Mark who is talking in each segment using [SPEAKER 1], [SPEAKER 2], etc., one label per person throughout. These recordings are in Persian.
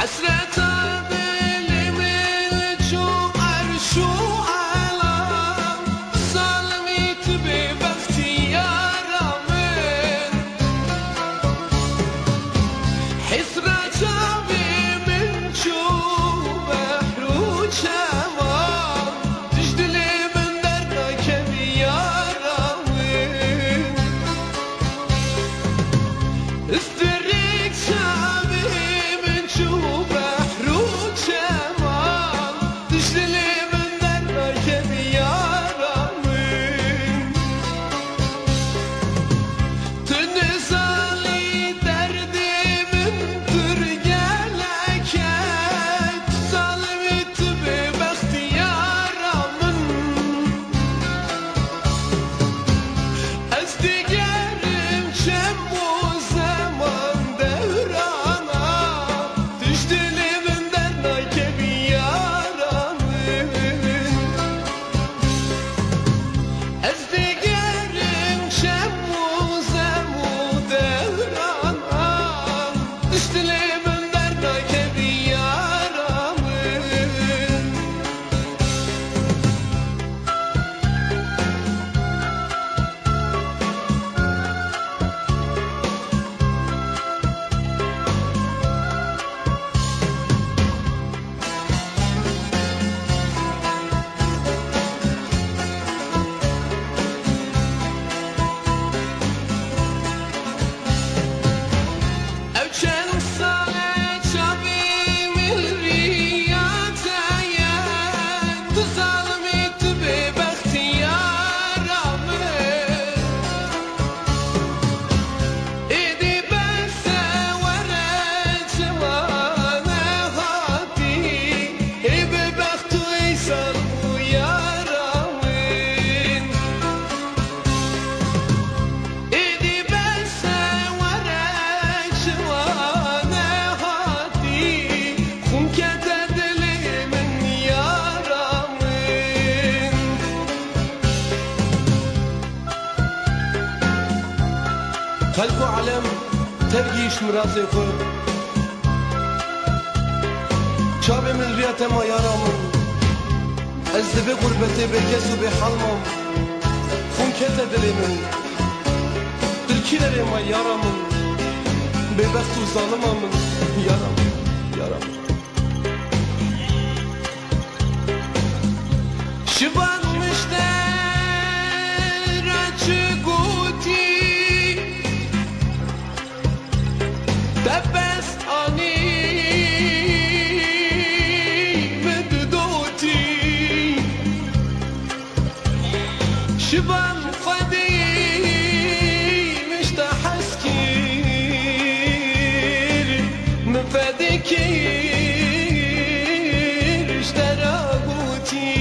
[SPEAKER 1] حسرة دلمن شو عرشو علام ظلمت باختيارامن حسرة من شو بحرو شمال تجدلي من دربك بيارامن استريك شعبي من شو بحرو شمال تجدلي من دربك بيارامن تنزالي دردي من ترجلك ظلمت باختيارامن ازدقارم شم وزمان دورana تجدلي من دربك بيارامن ازدقارم شم وزمان دورana تجدلي من دربك بيارامن او چند ساله چابی ملریاتایا تو ظالمیت به بختیارامن ایدی بس ورد جوانه هاتی ای به بخت و ای سلم و یارامن ایدی بس ورد جوانه هاتی خون کته دلی من یارامن خلق و علم ترگیش مرازی خود چاب من ریت ما یارامن از دبی غربتی به کس و به حلمم خون کته دلی من دلکیلری ما یارامن به بخت و ظالمامن یارامن یارامن شبان مشتر açı guti دبست آنی مددوتی شبان فدی مشتحسكير مفدكير اشتراقوتي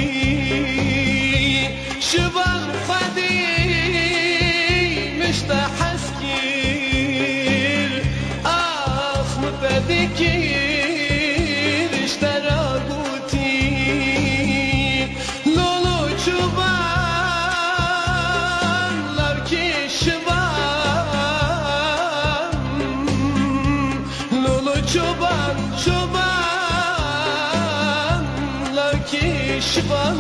[SPEAKER 1] شبان فدي مشتحسكير اخ مفدكير اشتراقوتي لولو شبان لاركي شبان لولو شبان شبان لاركي شبان